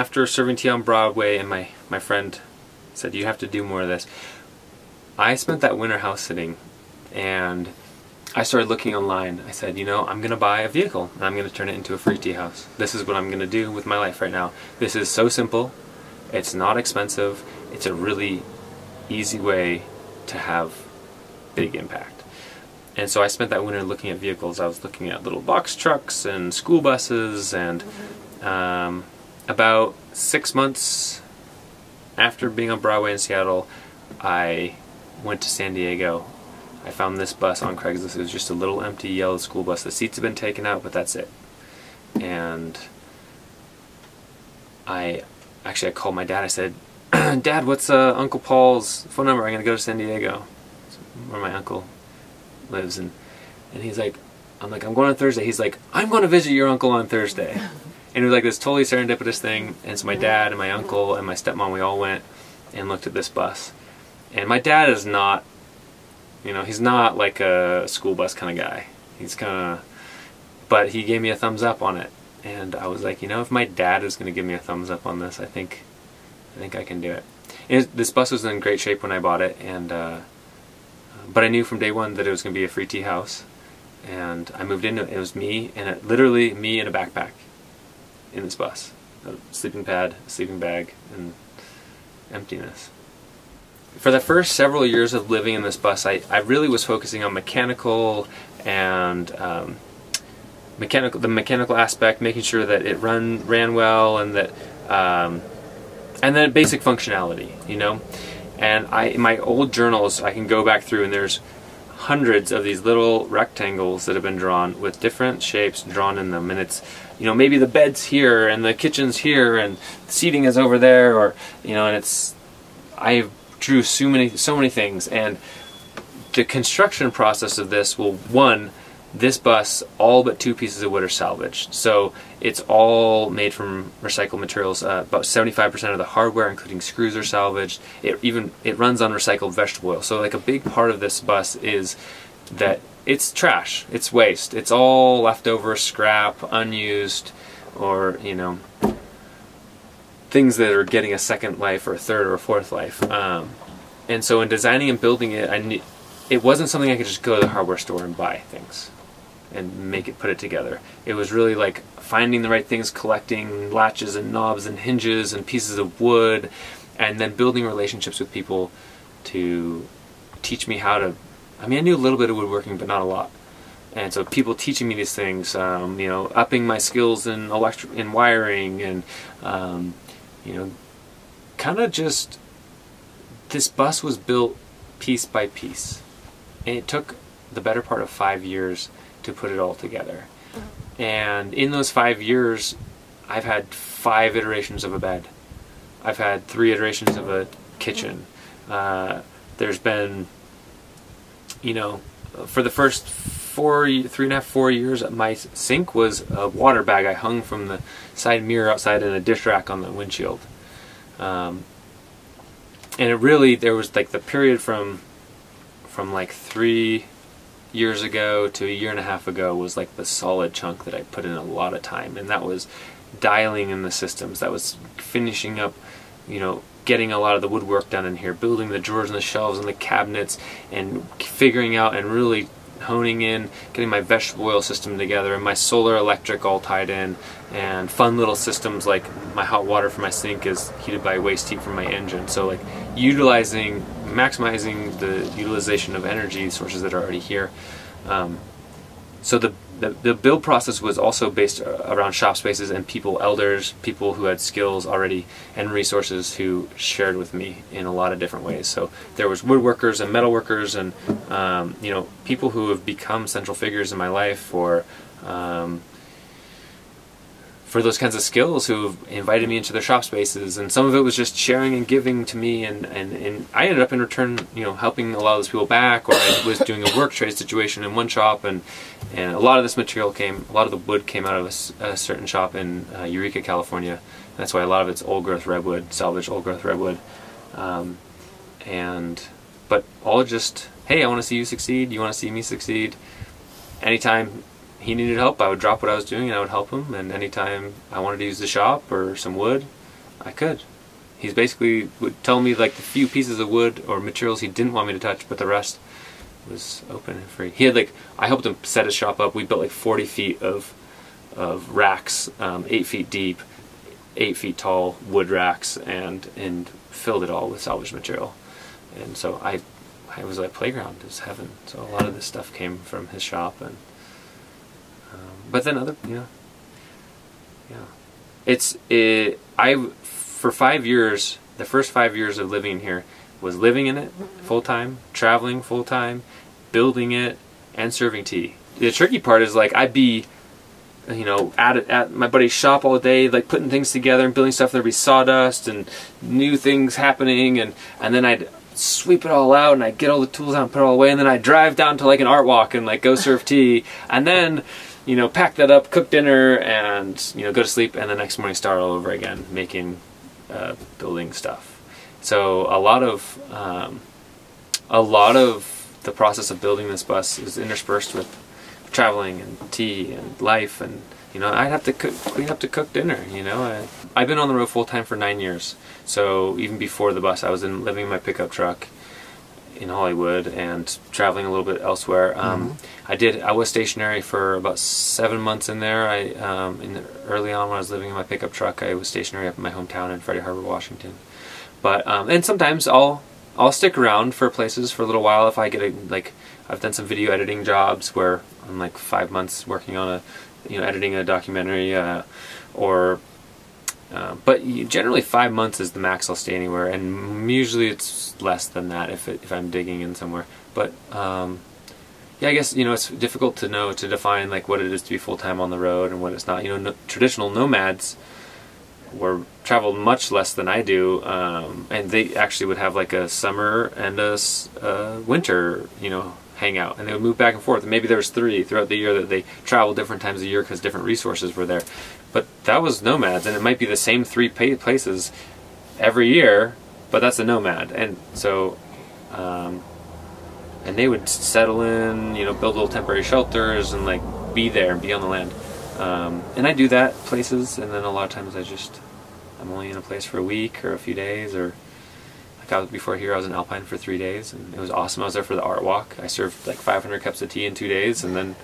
After serving tea on Broadway and my friend said, you have to do more of this, I spent that winter house sitting and I started looking online. I said, you know, I'm going to buy a vehicle and I'm going to turn it into a free tea house. This is what I'm going to do with my life right now. This is so simple. It's not expensive. It's a really easy way to have big impact. And so I spent that winter looking at vehicles. I was looking at little box trucks and school buses, and about 6 months after being on Broadway in Seattle, I went to San Diego. I found this bus on Craigslist. It was just a little empty yellow school bus. The seats have been taken out, but that's it. And I called my dad. I said, Dad, what's Uncle Paul's phone number? I'm going to go to San Diego, where my uncle lives. And he's like, I'm going on Thursday. He's like, I'm going to visit your uncle on Thursday. And it was like this totally serendipitous thing. And so my dad and my uncle and my stepmom, we all went and looked at this bus. And my dad is not, you know, he's not like a school bus kind of guy. He's kind of, but he gave me a thumbs up on it. And I was like, you know, if my dad is going to give me a thumbs up on this, I think I can do it. This bus was in great shape when I bought it, and but I knew from day one that it was going to be a free tea house. And I moved into it. It was me, and literally me in a backpack in this bus. A sleeping pad, a sleeping bag, and emptiness. For the first several years of living in this bus, I really was focusing on mechanical and the mechanical aspect, making sure that it ran well, and that and then basic functionality, you know. And in my old journals, I can go back through, and there's hundreds of these little rectangles that have been drawn with different shapes drawn in them, and it's, you know, maybe the bed's here and the kitchen's here and the seating is over there, or, you know, and it's, I drew so many things. And the construction process of this will, this bus, all but 2 pieces of wood are salvaged. So it's all made from recycled materials. About 75% of the hardware, including screws, are salvaged. It runs on recycled vegetable oil. So like a big part of this bus is that it's trash, it's waste, it's all leftover scrap, unused, or, you know, things that are getting a second life or a third or a fourth life. And so in designing and building it, it wasn't something I could just go to the hardware store and buy things and put it together. It was really like finding the right things, collecting latches and knobs and hinges and pieces of wood, and then building relationships with people to teach me how to, I mean, I knew a little bit of woodworking, but not a lot. And so people teaching me these things, you know, upping my skills in wiring, and you know, kind of just, this bus was built piece by piece. And it took the better part of 5 years to put it all together. And in those 5 years, I've had 5 iterations of a bed. I've had 3 iterations of a kitchen. There's been, you know, for the first 3.5, 4 years, my sink was a water bag I hung from the side mirror outside in a dish rack on the windshield. And it really, there was like the period from like 3 years ago to a year and a half ago was like the solid chunk that I put in a lot of time, and that was dialing in the systems, that was finishing up, you know, getting a lot of the woodwork done in here, building the drawers and the shelves and the cabinets, and figuring out and really honing in, getting my vegetable oil system together and my solar electric all tied in, and fun little systems like my hot water for my sink is heated by waste heat from my engine. So like maximizing the utilization of energy sources that are already here. So the build process was also based around shop spaces and elders, people who had skills already and resources who shared with me in a lot of different ways. So there was woodworkers and metalworkers and you know, people who have become central figures in my life for those kinds of skills, who invited me into their shop spaces, and some of it was just sharing and giving to me, and I ended up in return, you know, helping a lot of those people back, or I was doing a work trade situation in one shop, and a lot of this material a lot of the wood came out of a certain shop in Eureka, California. That's why a lot of it's old growth redwood, salvaged old growth redwood, but all just, hey, I want to see you succeed, you want to see me succeed. Anytime he needed help, I would drop what I was doing and I would help him. And anytime I wanted to use the shop or some wood, I could. He's basically would tell me like the few pieces of wood or materials he didn't want me to touch, but the rest was open and free. He had like, I helped him set his shop up. We built like 40 feet of racks, 8 feet deep, 8 feet tall wood racks, and filled it all with salvaged material. And so I was like, playground, it was heaven. So a lot of this stuff came from his shop, and but then other, you know, yeah, for 5 years, the first 5 years of living here was living in it full time, traveling full time, building it, and serving tea. The tricky part is like I'd be, you know, at my buddy's shop all day, like putting things together and building stuff. There'd be sawdust and new things happening, and then I'd sweep it all out and I'd get all the tools out and put it all away, and then I'd drive down to like an art walk and like go serve tea, and then, you know, pack that up, cook dinner, and, you know, go to sleep, and the next morning start all over again, making, building stuff. So a lot of the process of building this bus is interspersed with traveling and tea and life, and, you know, I'd have to clean up to cook dinner, you know. I've been on the road full time for 9 years, so even before the bus I was living in my pickup truck in Hollywood and traveling a little bit elsewhere. I was stationary for about 7 months in there. Early on when I was living in my pickup truck, I was stationary up in my hometown in Freddie Harbor, Washington. But and sometimes I'll stick around for places for a little while if I get I've done some video editing jobs where I'm like 5 months working on editing a documentary, but generally 5 months is the max I'll stay anywhere, and usually it's less than that if I'm digging in somewhere. But yeah, I guess, you know, it's difficult to define like what it is to be full-time on the road and what it's not. You know, traditional nomads traveled much less than I do, and they actually would have like a summer and a winter, you know, hangout, and they would move back and forth, and maybe there was 3 throughout the year that they traveled different times of the year because different resources were there. But that was nomads, and it might be the same 3 places every year, but that's a nomad. And so and they would settle in, you know, build little temporary shelters and like be there and be on the land. And I do that places, and then a lot of times I'm only in a place for a week or a few days, or like before here I was in Alpine for 3 days, and it was awesome. I was there for the art walk. I served like 500 cups of tea in 2 days and then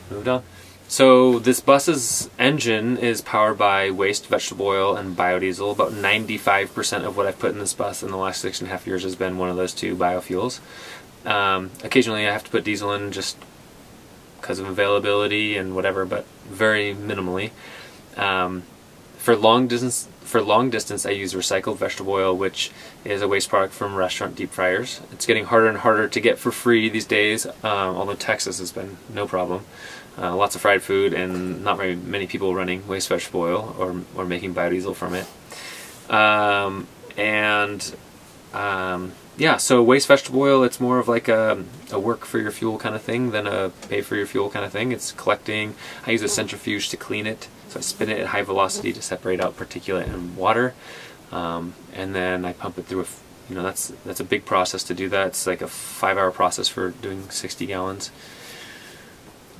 moved on. So this bus's engine is powered by waste vegetable oil and biodiesel. About 95% of what I've put in this bus in the last 6.5 years has been one of those 2 biofuels. Occasionally I have to put diesel in just because of availability and whatever, but very minimally. For long distance I use recycled vegetable oil, which is a waste product from restaurant deep fryers. It's getting harder and harder to get for free these days, although Texas has been no problem. Lots of fried food and not very many people running waste vegetable oil or making biodiesel from it. Yeah, so waste vegetable oil, it's more of like a work for your fuel kind of thing than a pay for your fuel kind of thing. It's collecting. I use a centrifuge to clean it, so I spin it at high velocity to separate out particulate and water, and then I pump it through that's a big process to do that. It's like a 5-hour process for doing 60 gallons.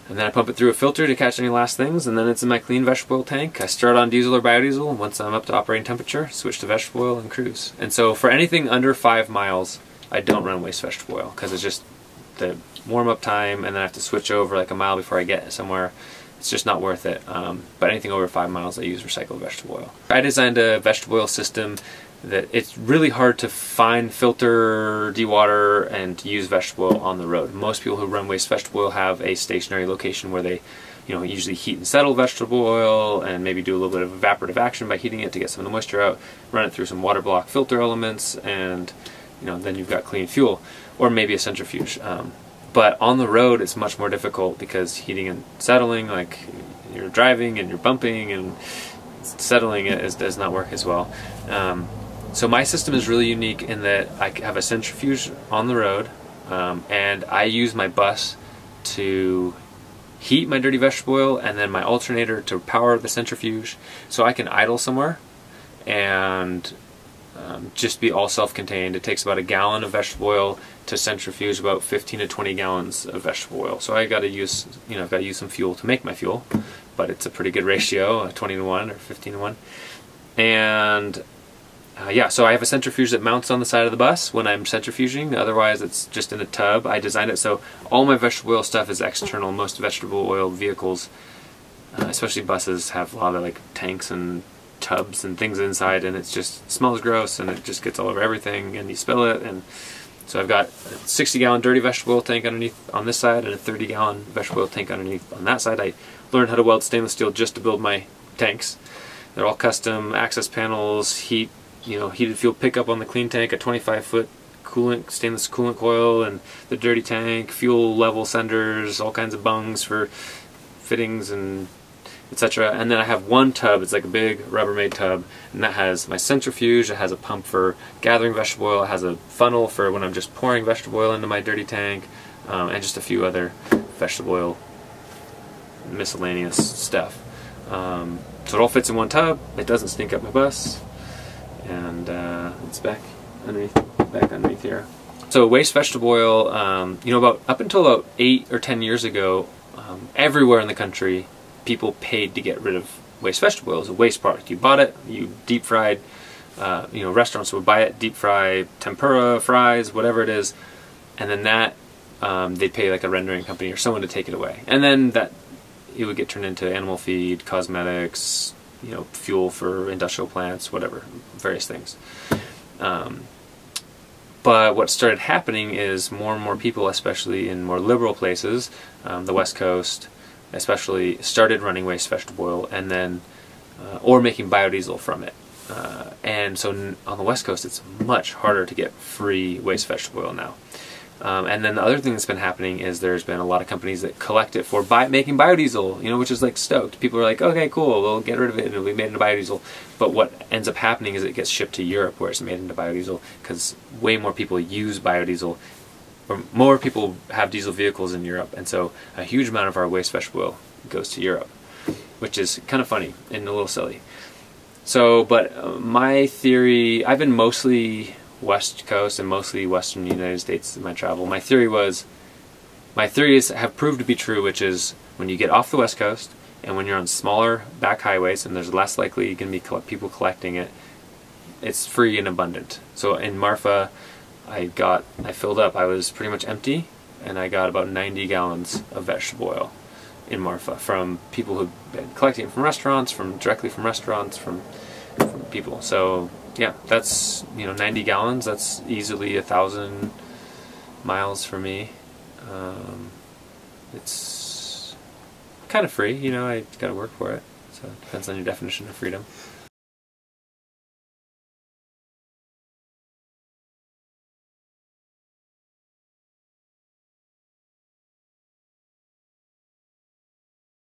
And then I pump it through a filter to catch any last things, and then it's in my clean vegetable oil tank. I start on diesel or biodiesel, and once I'm up to operating temperature, switch to vegetable oil and cruise. And so for anything under 5 miles, I don't run waste vegetable oil, because it's just the warm-up time, and then I have to switch over like a mile before I get somewhere. It's just not worth it. But anything over 5 miles, I use recycled vegetable oil. I designed a vegetable oil system that it's really hard to find, filter, dewater, and use vegetable oil on the road. Most people who run waste vegetable oil have a stationary location where they, usually heat and settle vegetable oil and maybe do a little bit of evaporative action by heating it to get some of the moisture out, run it through some water block filter elements, and then you've got clean fuel, or maybe a centrifuge. But on the road it's much more difficult because heating and settling, like you're driving and you're bumping, and settling it does not work as well. So my system is really unique in that I have a centrifuge on the road, and I use my bus to heat my dirty vegetable oil, and then my alternator to power the centrifuge, so I can idle somewhere and just be all self-contained. It takes about 1 gallon of vegetable oil to centrifuge about 15 to 20 gallons of vegetable oil. So I got to use, I've got to use some fuel to make my fuel, but it's a pretty good ratio, 20 to 1 or 15 to 1. And yeah, so I have a centrifuge that mounts on the side of the bus when I'm centrifuging. Otherwise, it's just in a tub. I designed it so all my vegetable oil stuff is external. Most vegetable oil vehicles, especially buses, have a lot of like tanks and tubs and things inside, and it just smells gross, and it just gets all over everything, and you spill it. And so I've got a 60-gallon dirty vegetable oil tank underneath on this side, and a 30-gallon vegetable oil tank underneath on that side. I learned how to weld stainless steel just to build my tanks. They're all custom access panels, heated fuel pickup on the clean tank, a 25-foot coolant, stainless coolant coil, and the dirty tank, fuel level senders, all kinds of bungs for fittings and etc. And then I have one tub, it's like a big Rubbermaid tub, and that has my centrifuge, it has a pump for gathering vegetable oil, it has a funnel for when I'm just pouring vegetable oil into my dirty tank, and just a few other vegetable oil miscellaneous stuff. So it all fits in one tub, it doesn't stink up my bus, and it's back underneath here. So waste vegetable oil, you know, up until about 8 or 10 years ago, everywhere in the country, people paid to get rid of waste vegetable oil as a waste product. You bought it, you deep fried, you know, restaurants would buy it, deep fry tempura, fries, whatever it is, and then that, they'd pay like a rendering company or someone to take it away. And then that, it would get turned into animal feed, cosmetics, you know, fuel for industrial plants, whatever, various things. But what started happening is more and more people, especially in more liberal places, the West Coast especially, started running waste vegetable oil, and then, or making biodiesel from it. And so on the West Coast, it's much harder to get free waste vegetable oil now. And then the other thing that's been happening is there's been a lot of companies that collect it for making biodiesel, you know, which is like stoked. People are like, okay, cool, we'll get rid of it and it'll be made into biodiesel. But what ends up happening is it gets shipped to Europe where it's made into biodiesel, because way more people use biodiesel, or more people have diesel vehicles in Europe, and so a huge amount of our waste vegetable oil goes to Europe, which is kind of funny and a little silly. So, but my theory, I've been mostly West Coast and mostly Western United States in my travel. My theories have proved to be true, which is when you get off the West Coast and when you're on smaller back highways and there's less likely going to be people collecting it, it's free and abundant. So in Marfa, I filled up, I was pretty much empty, and I got about 90 gallons of vegetable oil in Marfa from people who've been collecting it from restaurants, directly from restaurants, from people. So yeah, that's, you know, 90 gallons, that's easily 1,000 miles for me. It's kind of free, you know, I gotta work for it, so it depends on your definition of freedom.